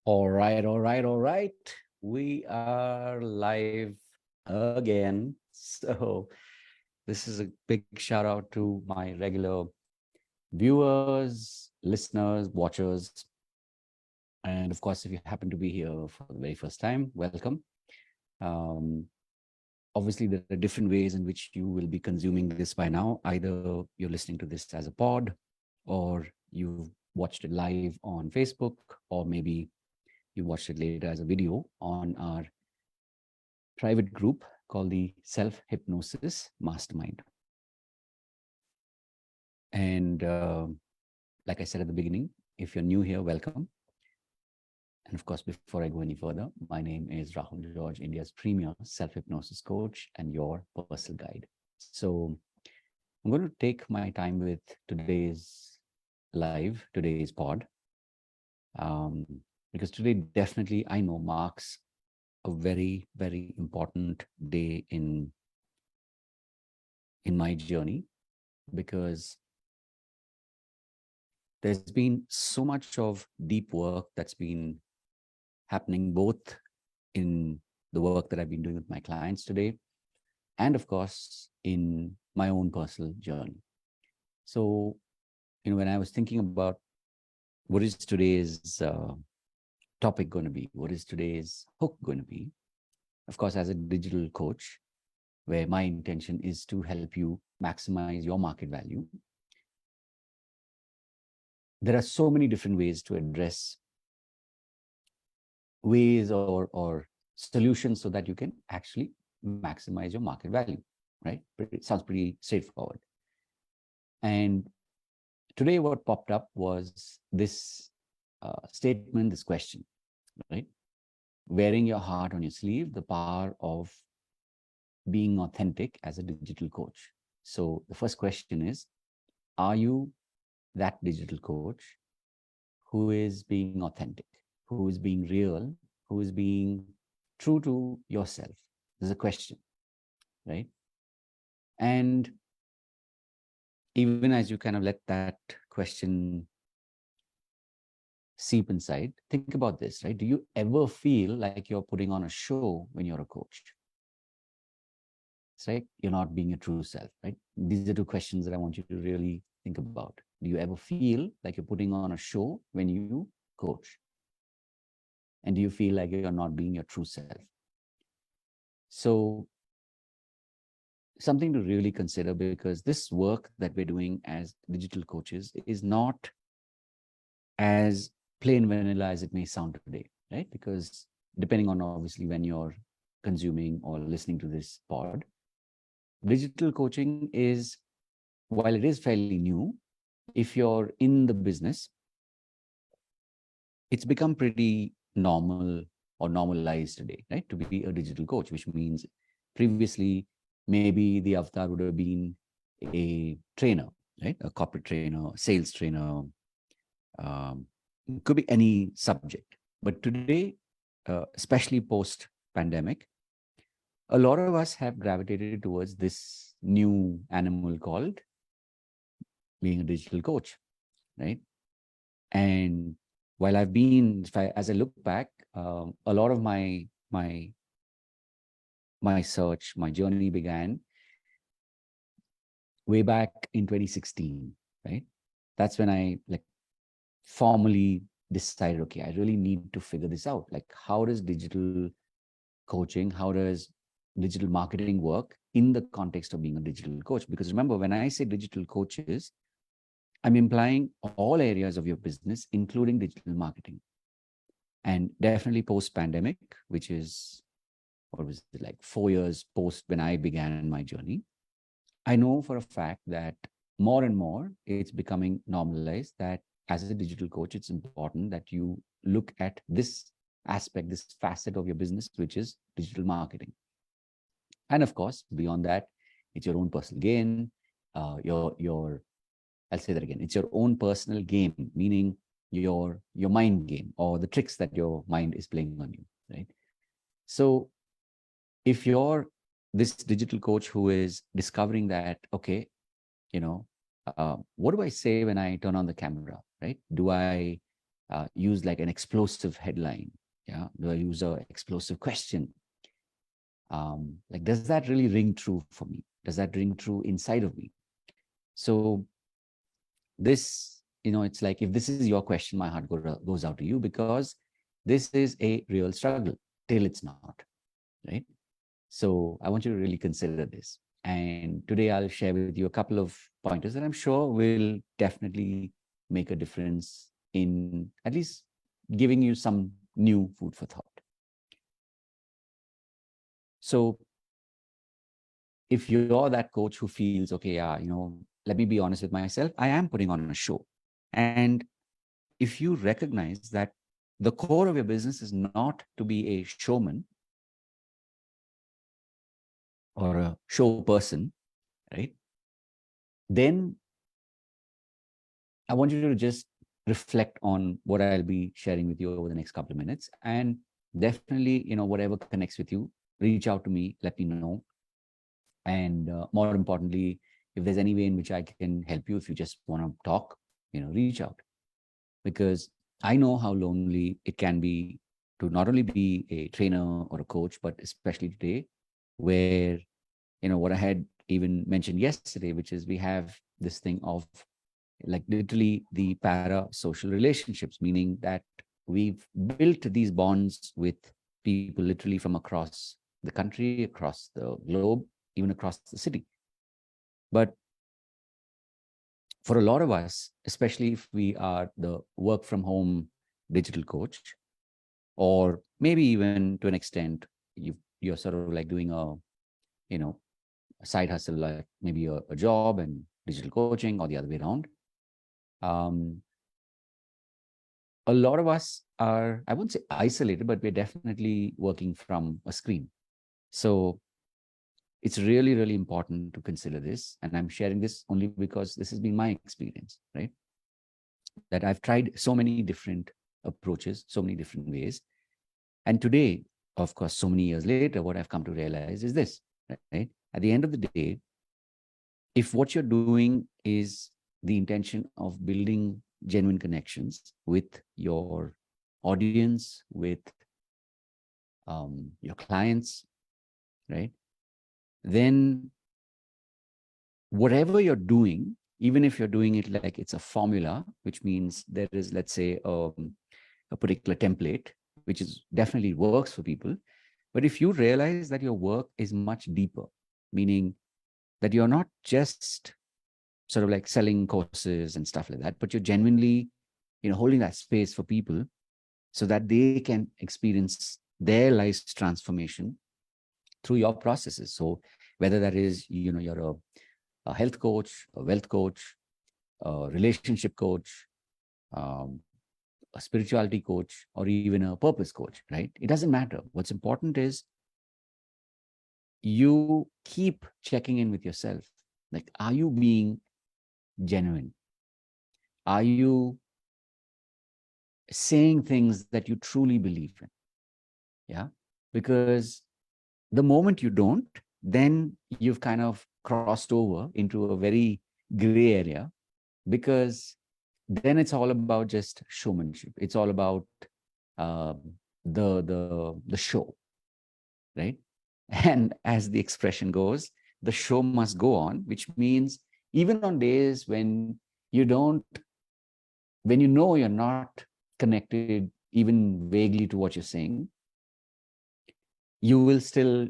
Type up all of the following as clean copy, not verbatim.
All right. We are live again. So, this is a big shout out to my regular viewers, listeners, watchers. And of course, if you happen to be here for the very first time, welcome. Um, Obviously, there are different ways in which you will be consuming this by now. Either you're listening to this as a pod, or you've watched it live on Facebook, or maybe you watched it later as a video on our private group called the Self Hypnosis Mastermind. And like I said at the beginning, if you're new here, welcome. And of course, before I go any further, my name is Rahul George, India's premier self hypnosis coach and your personal guide. So I'm going to take my time with today's pod, um, because today definitely I know marks a very, very important day in my journey, because there's been so much of deep work that's been happening both in the work that I've been doing with my clients today, and of course, in my own personal journey. So, when I was thinking about what is today's topic going to be, what is today's hook going to be, of course, as a digital coach, where my intention is to help you maximize your market value, there are so many different ways to address ways or solutions so that you can actually maximize your market value, right? It sounds pretty straightforward. And today, what popped up was this statement, this question, right? Wearing your heart on your sleeve, the power of being authentic as a digital coach. So the first question is, are you that digital coach who is being authentic, who is being real, who is being true to yourself? There's a question, right? And even as you kind of let that question seep inside, think about this, right? Do you ever feel like you're putting on a show when you're a coach? It's like you're not being your true self, right? These are two questions that I want you to really think about. Do you ever feel like you're putting on a show when you coach? And do you feel like you're not being your true self? So, something to really consider, because this work that we're doing as digital coaches is not as plain vanilla as it may sound today, right? Because depending on obviously when you're consuming or listening to this pod, digital coaching is, while it is fairly new, if you're in the business, it's become pretty normal or normalized today, right? To be a digital coach, which means previously maybe the avatar would have been a trainer, right? A corporate trainer, sales trainer, um, could be any subject. But today, especially post pandemic, a lot of us have gravitated towards this new animal called being a digital coach, right? And while I've been, as I look back, a lot of my search, my journey began way back in 2016, right? That's when I like formally decided, okay, I really need to figure this out. Like, how does digital coaching, how does digital marketing work in the context of being a digital coach? Because remember, when I say digital coaches, I'm implying all areas of your business, including digital marketing. And definitely post pandemic, which is, what was it, like 4 years post when I began my journey, I know for a fact that more and more it's becoming normalized that as a digital coach, it's important that you look at this aspect, this facet of your business, which is digital marketing. And of course, beyond that, it's your own personal gain, your I'll say that again. It's your own personal game, meaning your mind game, or the tricks that your mind is playing on you, right? So if you're this digital coach who is discovering that, okay, what do I say when I turn on the camera, right? Do I use like an explosive headline? Yeah. Do I use a explosive question? Like, does that really ring true for me? Does that ring true inside of me? So this, it's like, if this is your question, my heart goes out to you, because this is a real struggle till it's not, right? So I want you to really consider this. And today I'll share with you a couple of pointers that I'm sure will definitely make a difference in at least giving you some new food for thought. So if you're that coach who feels, okay, yeah, let me be honest with myself, I am putting on a show. And if you recognize that the core of your business is not to be a showman or a show person, right? Then I want you to just reflect on what I'll be sharing with you over the next couple of minutes. And definitely, whatever connects with you, reach out to me, let me know. And more importantly, if there's any way in which I can help you, if you just want to talk, reach out. Because I know how lonely it can be to not only be a trainer or a coach, but especially today, where, what I had even mentioned yesterday, which is we have this thing of like literally the para-social relationships, meaning that we've built these bonds with people literally from across the country, across the globe, even across the city. But for a lot of us, especially if we are the work from home digital coach, or maybe even to an extent, you're sort of like doing you know, a side hustle, like maybe a job and digital coaching, or the other way around. A lot of us are, I wouldn't say isolated, but we're definitely working from a screen. So it's really, really important to consider this. And I'm sharing this only because this has been my experience, right? That I've tried so many different approaches, so many different ways. And today, of course, so many years later, what I've come to realize is this, right? At the end of the day, if what you're doing is the intention of building genuine connections with your audience, with your clients, right? Then whatever you're doing, even if you're doing it like it's a formula, which means there is, let's say, a particular template, which is definitely works for people. But if you realize that your work is much deeper, meaning that you're not just sort of like selling courses and stuff like that, but you're genuinely, holding that space for people so that they can experience their life's transformation through your processes. So whether that is, you're a health coach, a wealth coach, a relationship coach, um, a spirituality coach, or even a purpose coach, right? It doesn't matter. What's important is you keep checking in with yourself. Like, are you being genuine? Are you saying things that you truly believe in? Yeah. Because the moment you don't, then you've kind of crossed over into a very gray area, because then it's all about just showmanship. It's all about uh, the show, right? And as the expression goes, the show must go on, which means even on days when you don't, when you're not connected even vaguely to what you're saying, you will still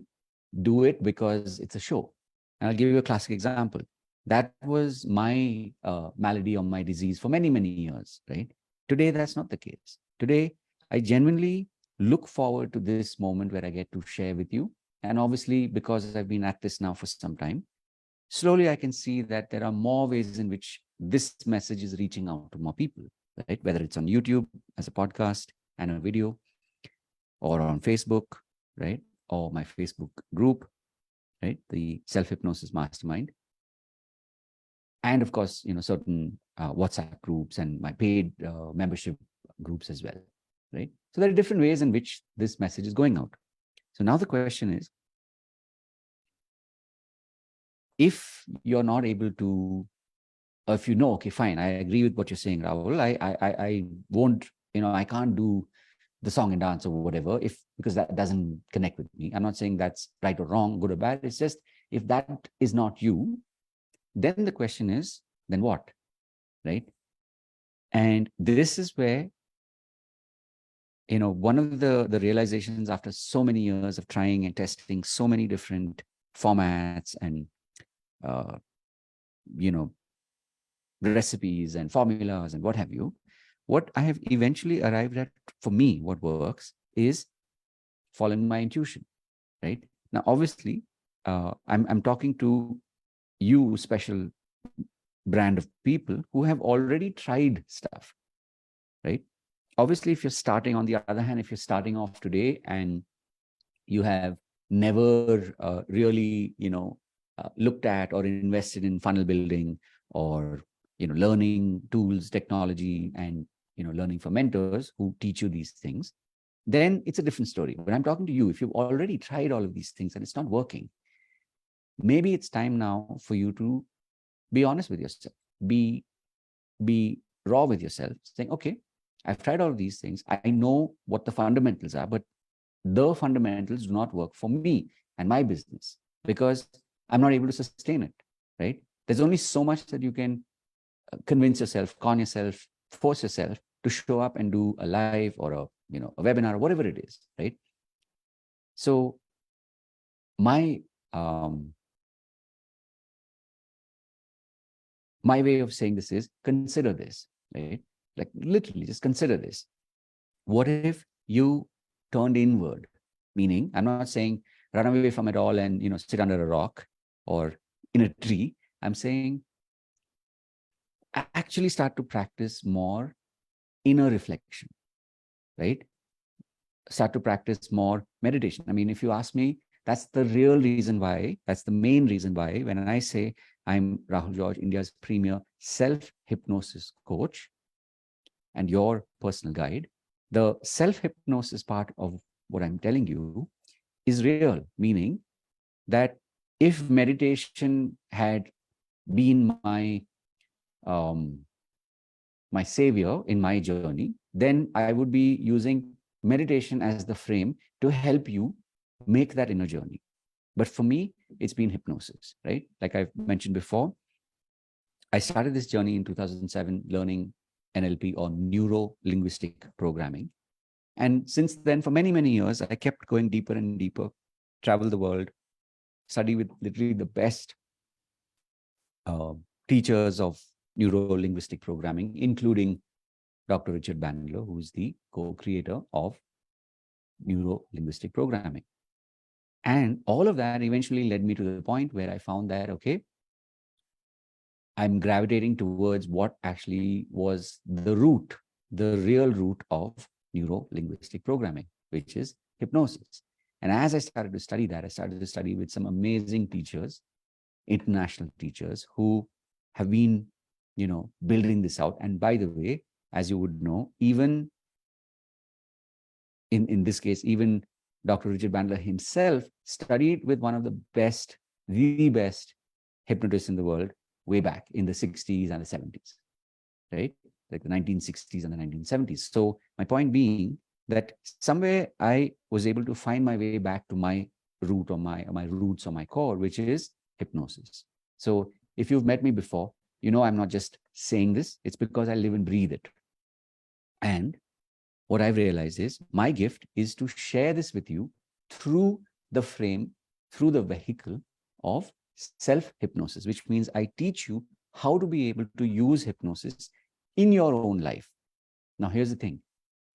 do it because it's a show. And I'll give you a classic example. That was my malady or my disease for many, many years, right? Today, that's not the case. Today, I genuinely look forward to this moment where I get to share with you. And obviously, because I've been at this now for some time, slowly I can see that there are more ways in which this message is reaching out to more people, right? Whether it's on YouTube as a podcast and a video, or on Facebook, right? Or my Facebook group, right? The Self Hypnosis Mastermind. And of course, certain WhatsApp groups and my paid membership groups as well, right? So there are different ways in which this message is going out. So now the question is, if you're not able to, or if okay, fine, I agree with what you're saying, Rahul. I won't I can't do the song and dance or whatever, if because that doesn't connect with me. I'm not saying that's right or wrong, good or bad. It's just, if that is not you, then the question is, then what? Right? And this is where, one of the realizations after so many years of trying and testing so many different formats and uh, you know recipes and formulas and what have you, what I have eventually arrived at, for me, what works is following my intuition. Right now, obviously, I'm talking to you, special brand of people who have already tried stuff. Right? Obviously, if you're starting, on the other hand, if you're starting off today and you have never really, looked at or invested in funnel building, or learning tools, technology, and learning from mentors who teach you these things, then it's a different story. But I'm talking to you, if you've already tried all of these things and it's not working, maybe it's time now for you to be honest with yourself, be raw with yourself, saying, okay, I've tried all of these things, I know what the fundamentals are, but the fundamentals do not work for me and my business, because I'm not able to sustain it. Right? There's only so much that you can convince yourself, con yourself, force yourself to show up and do a live or a webinar or whatever it is. Right? So my um, my way of saying this is, consider this. Right? Like, literally, just consider this. What if you turned inward? Meaning, I'm not saying run away from it all and sit under a rock or in a tree. I'm saying actually start to practice more inner reflection. Right? Start to practice more meditation. I mean, if you ask me, that's the real reason why, that's the main reason why, when I say I'm Rahul George, India's premier self-hypnosis coach and your personal guide, the self-hypnosis part of what I'm telling you is real, meaning that if meditation had been um, my savior in my journey, then I would be using meditation as the frame to help you make that inner journey. But for me, it's been hypnosis, right? Like I've mentioned before, I started this journey in 2007 learning NLP, or neuro linguistic programming. And since then, for many, many years, I kept going deeper and deeper, travel the world, study with literally the best uh, teachers of neuro linguistic programming, including Dr. Richard Bandler, who is the co-creator of neuro linguistic programming. And all of that eventually led me to the point where I found that, okay, I'm gravitating towards what actually was the root, the real root of neuro linguistic programming, which is hypnosis. And as I started to study that, I started to study with some amazing teachers, international teachers who have been, building this out. And by the way, as you would know, even in this case, even Dr. Richard Bandler himself studied with one of the best, the best hypnotists in the world way back in the 60s and the 70s, right? Like the 1960s and the 1970s. So my point being that somewhere I was able to find my way back to my root, or my roots, or my core, which is hypnosis. So if you've met me before, I'm not just saying this, it's because I live and breathe it. And what I've realized is my gift is to share this with you through the frame, through the vehicle of self-hypnosis, which means I teach you how to be able to use hypnosis in your own life. Now, here's the thing.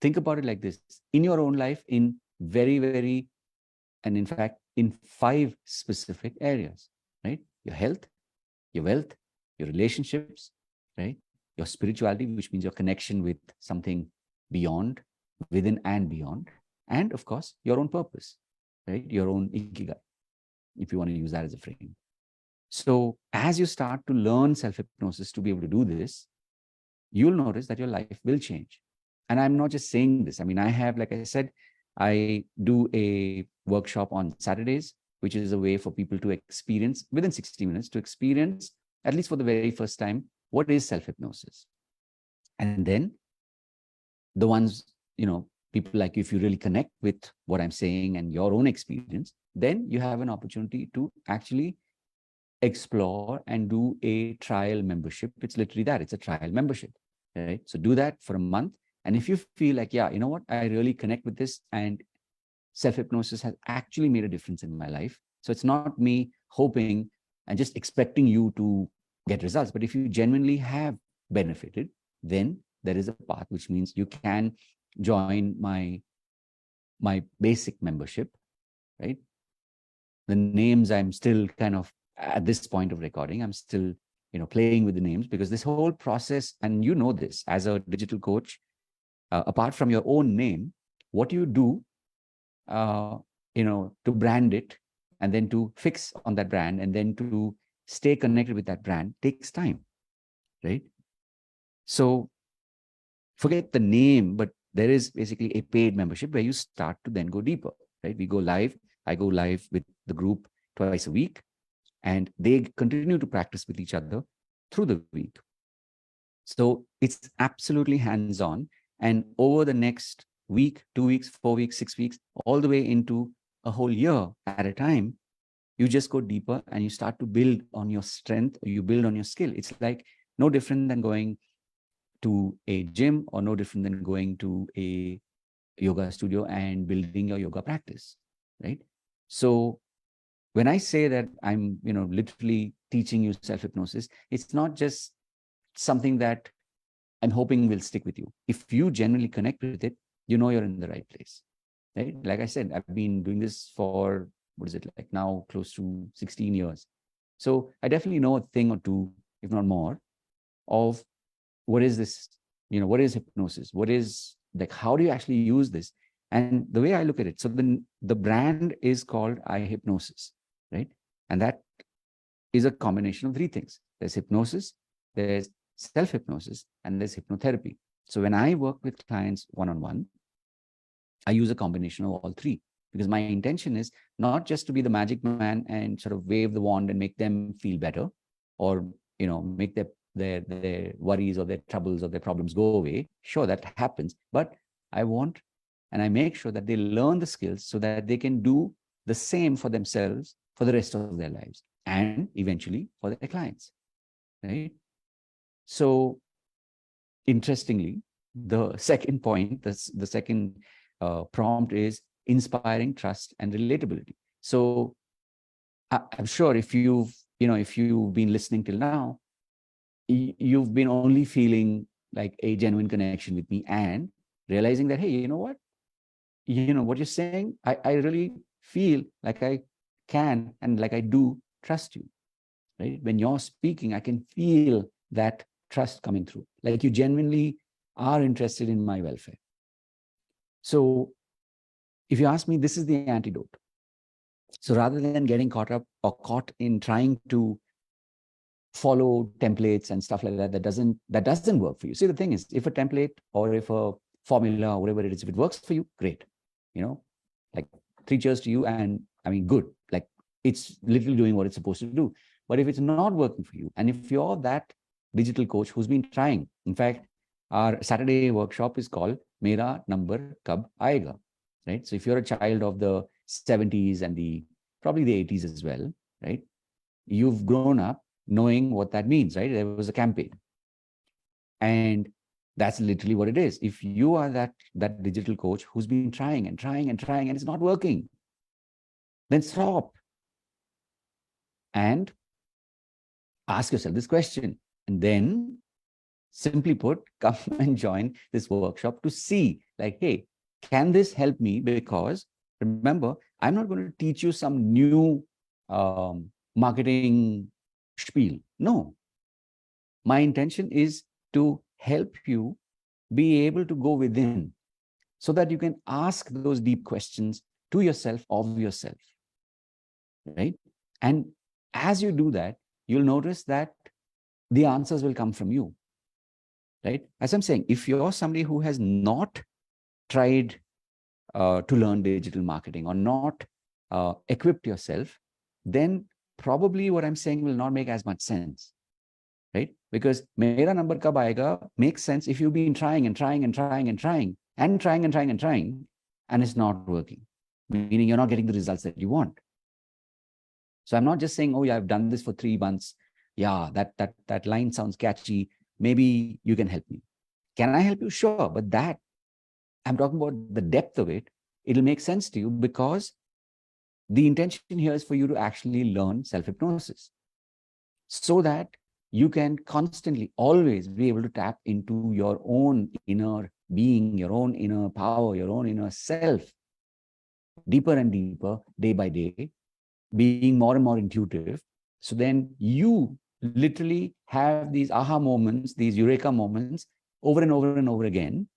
Think about it like this. In your own life, in very, very, and in fact, in 5 specific areas, right? Your health, your wealth, your relationships, right? Your spirituality, which means your connection with something beyond, within and beyond. And of course, your own purpose, right? Your own ikigai, if you want to use that as a frame. So as you start to learn self-hypnosis to be able to do this, you'll notice that your life will change. And I'm not just saying this. I mean, I have, like I said, I do a workshop on Saturdays, which is a way for people to experience, within 60 minutes, to experience, at least for the very first time, what is self-hypnosis. And then the ones, people like you, if you really connect with what I'm saying and your own experience, then you have an opportunity to actually explore and do a trial membership. It's literally that, it's a trial membership, right? So do that for a month. And if you feel like, yeah, you know what, I really connect with this, and self-hypnosis has actually made a difference in my life. So it's not me hoping and just expecting you to get results, but if you genuinely have benefited, then there is a path, which means you can join my basic membership, right? The names, I'm still kind of, at this point of recording, I'm still, playing with the names, because this whole process, and you know this as a digital coach, apart from your own name, what you do, uh, to brand it, and then to fix on that brand, and then to stay connected with that brand, takes time, right? So forget the name, but there is basically a paid membership where you start to then go deeper, right? We go live. I go live with the group twice a week, and they continue to practice with each other through the week. So it's absolutely hands-on. And over the next week, 2 weeks, 4 weeks, 6 weeks, all the way into a whole year at a time, you just go deeper and you start to build on your strength, you build on your skill. It's like no different than going to a gym, or no different than going to a yoga studio and building your yoga practice, right? So when I say that I'm, literally teaching you self-hypnosis, it's not just something that I'm hoping will stick with you. If you genuinely connect with it, you're in the right place, right? Like I said, I've been doing this for, what is it, like now close to 16 years. So I definitely know a thing or two, if not more, of what is this, what is hypnosis? What is, like, how do you actually use this? And the way I look at it, so the brand is called I Hypnosis, right? And that is a combination of three things. There's hypnosis, there's self-hypnosis, and there's hypnotherapy. So when I work with clients one-on-one, I use a combination of all three, because my intention is not just to be the magic man and sort of wave the wand and make them feel better, or make their worries or their troubles or their problems go away. Sure, that happens, but I want, and I make sure that they learn the skills so that they can do the same for themselves for the rest of their lives, and eventually for their clients, right? So interestingly, the second point, the second prompt is inspiring trust and relatability. So I'm sure if you've been listening till now, you've been only feeling like a genuine connection with me, and realizing that, hey, you know what, what you're saying, I really feel like I can, and like I do trust you, right? When you're speaking, I can feel that trust coming through, like you genuinely are interested in my welfare. So if you ask me, this is the antidote. So rather than getting caught up or caught in trying to follow templates and stuff like that, that doesn't work for you. See, the thing is, if a template or if a formula or whatever it is, if it works for you, great. Like, three cheers to you, and I mean, good. Like, it's literally doing what it's supposed to do. But if it's not working for you, and if you're that digital coach who's been trying, in fact, our Saturday workshop is called Mera Number Kab Aayega, right? So if you're a child of the 70s and probably the 80s as well, right? You've grown up knowing what that means, right? There was a campaign. And that's literally what it is. If you are that digital coach who's been trying and trying and trying and it's not working, then stop and ask yourself this question. And then, simply put, come and join this workshop to see, like, hey, can this help me? Because remember, I'm not going to teach you some new marketing spiel. No, my intention is to help you be able to go within, so that you can ask those deep questions to yourself, of yourself, right? And as you do that, you'll notice that the answers will come from you, right? As I'm saying, if you're somebody who has not tried to learn digital marketing, or not equipped yourself, then probably what I'm saying will not make as much sense, right? Because mera number kab aayega makes sense if you've been trying and trying and trying and trying and trying and trying and trying, and it's not working, meaning you're not getting the results that you want. So I'm not just saying, oh yeah, I've done this for 3 months. Yeah, that line sounds catchy. Maybe you can help me. Can I help you? Sure. But that, I'm talking about the depth of it. It'll make sense to you because the intention here is for you to actually learn self-hypnosis so that you can constantly, always be able to tap into your own inner being, your own inner power, your own inner self, deeper and deeper, day by day, being more and more intuitive. So then you literally have these aha moments, these eureka moments over and over and over again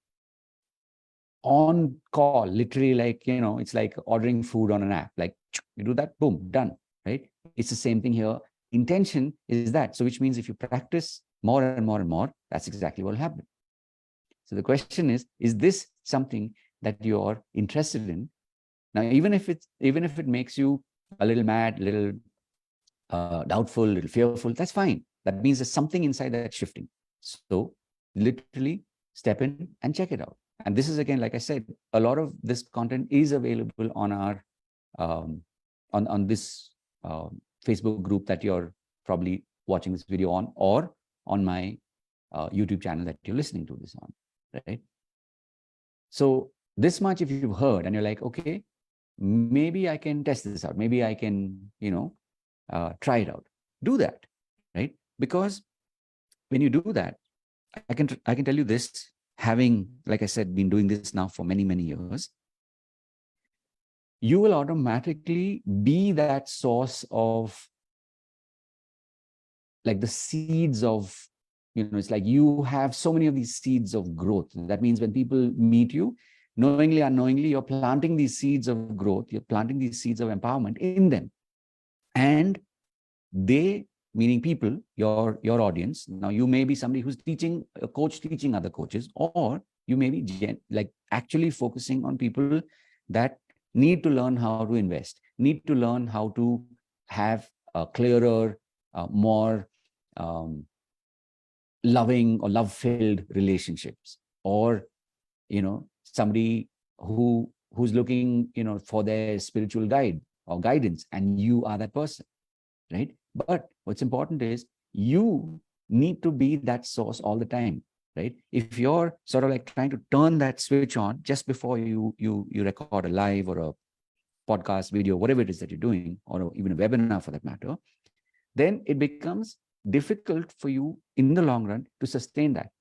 on call, literally, like, it's like ordering food on an app. Like you do that, boom, done, right? It's the same thing here. Intention is that. So which means if you practice more and more and more, that's exactly what will happen. So the question is this something that you're interested in? Now, even if it makes you a little mad, a little doubtful, a little fearful, that's fine. That means there's something inside that's shifting. So literally step in and check it out. And this is, again, like I said, a lot of this content is available on our on this Facebook group that you're probably watching this video on, or on my YouTube channel that you're listening to this on, right? So this much, if you've heard and you're like, okay, maybe I can test this out. Maybe I can, try it out. Do that, right? Because when you do that, I can tell you this, having, like I said, been doing this now for many, many years, you will automatically be that source of, like, the seeds of, it's like you have so many of these seeds of growth. That means when people meet you, knowingly, unknowingly, you're planting these seeds of growth, you're planting these seeds of empowerment in them. And they, meaning people, your audience. Now, you may be somebody who's teaching, a coach teaching other coaches, or you may be like actually focusing on people that need to learn how to invest, need to learn how to have a clearer, more loving or love-filled relationships, or somebody who's looking for their spiritual guide or guidance, and you are that person, right? But what's important is you need to be that source all the time, right? If you're sort of like trying to turn that switch on just before you record a live or a podcast video, whatever it is that you're doing, or even a webinar for that matter, then it becomes difficult for you in the long run to sustain that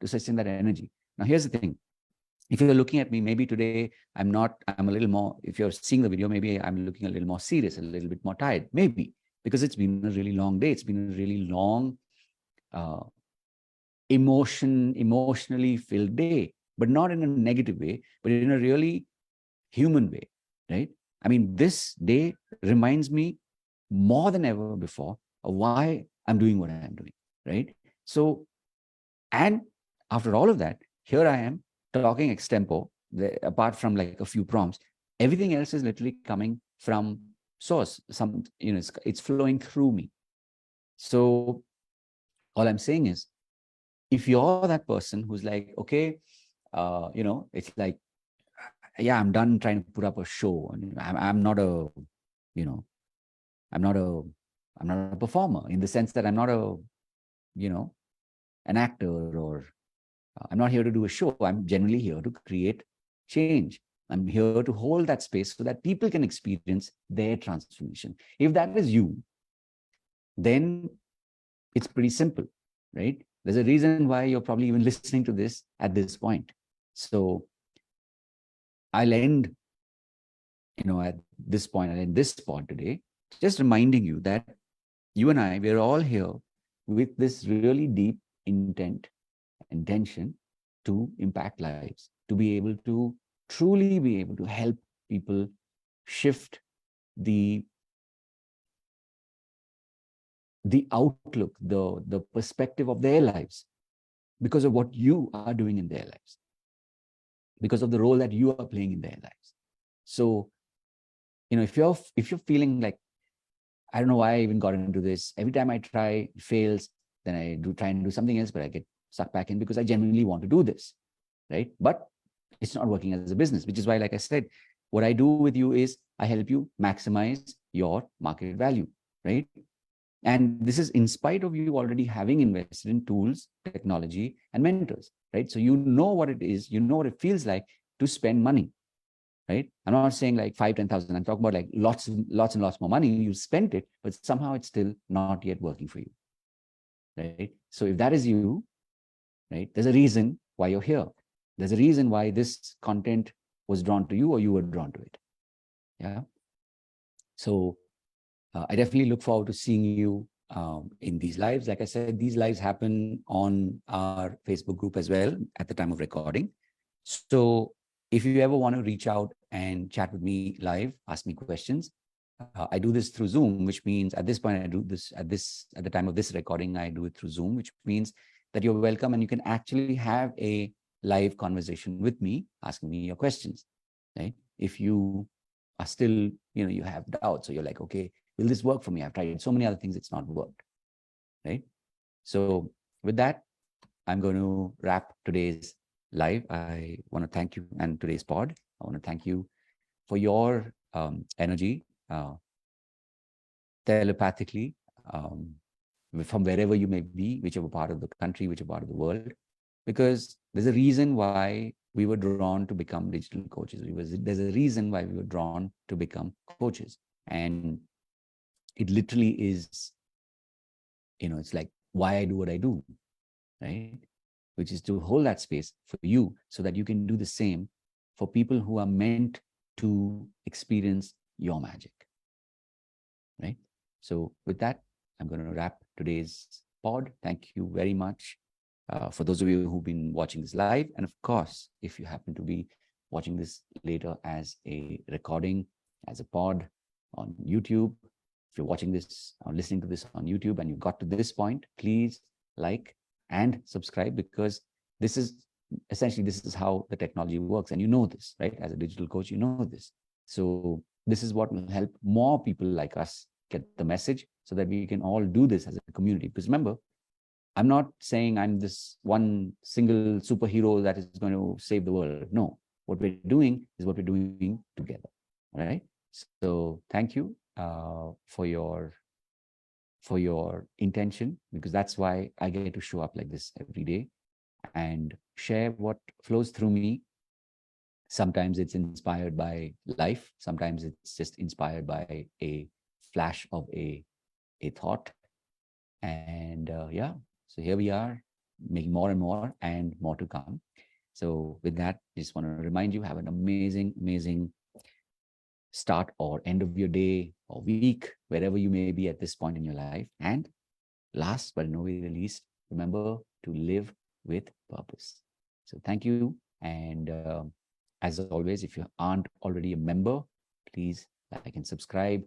energy. Now, here's the thing. If you're looking at me, maybe today I'm a little more, if you're seeing the video, maybe I'm looking a little more serious, a little bit more tired, maybe because it's been a really long day. It's been a really long, emotionally filled day, but not in a negative way, but in a really human way, right? I mean, this day reminds me more than ever before of why I'm doing what I'm doing, right? So, and after all of that, here I am talking extempo, apart from like a few prompts. Everything else is literally coming from source. It's flowing through me. So all I'm saying is, if you're that person who's like, okay, it's like, yeah, I'm done trying to put up a show, and I'm not a, I'm not a, I'm not a performer, in the sense that I'm not a, an actor, or I'm not here to do a show. I'm generally here to create change. I'm here to hold that space so that people can experience their transformation. If that is you, then it's pretty simple, right? There's a reason why you're probably even listening to this at this point. So I'll end, at this point, I'll end this spot today, just reminding you that you and I, we're all here with this really deep intention to impact lives, to be able to truly be able to help people shift the outlook, the perspective of their lives, because of what you are doing in their lives, because of the role that you are playing in their lives. So, if you're feeling like, I don't know why I even got into this, every time I try, it fails, then I do try and do something else, but I get sucked back in because I genuinely want to do this, right? But it's not working as a business, which is why, like I said, what I do with you is I help you maximize your market value, right? And this is in spite of you already having invested in tools, technology, and mentors, right? So you know what it is, you know what it feels like to spend money, right? I'm not saying like 5, 10,000. I'm talking about like lots and lots more money. You spent it, but somehow it's still not yet working for you, right? So if that is you, right, there's a reason why you're here. There's a reason why this content was drawn to you or you were drawn to it. Yeah. So I definitely look forward to seeing you in these lives. Like I said, these lives happen on our Facebook group as well at the time of recording. So if you ever want to reach out and chat with me live, ask me questions. I do this through Zoom, which means at this point I do this at the time of this recording, I do it through Zoom, which means that you're welcome and you can actually have a live conversation with me, asking me your questions. Right? If you are still, you have doubts, so you're like, okay, will this work for me? I've tried so many other things, it's not worked. Right? So with that, I'm going to wrap today's live. I want to thank you, and today's pod. I want to thank you for your energy, telepathically, from wherever you may be, whichever part of the country, whichever part of the world, because there's a reason why we were drawn to become digital coaches. There's a reason why we were drawn to become coaches. And it literally is, it's like why I do what I do, right? Which is to hold that space for you so that you can do the same for people who are meant to experience your magic, right? So with that, I'm going to wrap today's pod. Thank you very much for those of you who've been watching this live. And of course, if you happen to be watching this later as a recording, as a pod on YouTube, if you're watching this or listening to this on YouTube and you got to this point, please like and subscribe, because this is how the technology works. And you know this, right? As a digital coach, you know this. So this is what will help more people like us get the message so that we can all do this as a community. Because remember, I'm not saying I'm this one single superhero that is going to save the world. No, what we're doing is what we're doing together. All right. So thank you for your intention, because that's why I get to show up like this every day and share what flows through me. Sometimes it's inspired by life. Sometimes it's just inspired by a flash of a thought. And yeah, so here we are, making more and more to come. So with that, I just want to remind you, have an amazing start or end of your day or week, wherever you may be at this point in your life. And last but no way the least, remember to live with purpose. So thank you. And as always, if you aren't already a member, please like and subscribe,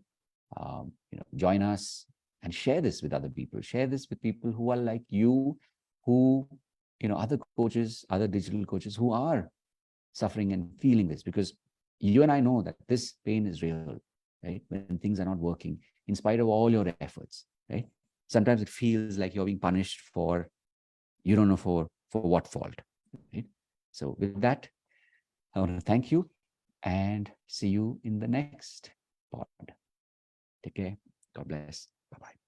join us and share this with other people. Share this with people who are like you, who, other coaches, other digital coaches who are suffering and feeling this, because you and I know that this pain is real, right? When things are not working, in spite of all your efforts, right? Sometimes it feels like you're being punished for, you don't know for what fault, right? So with that, I want to thank you and see you in the next pod. Take care. God bless. Bye-bye.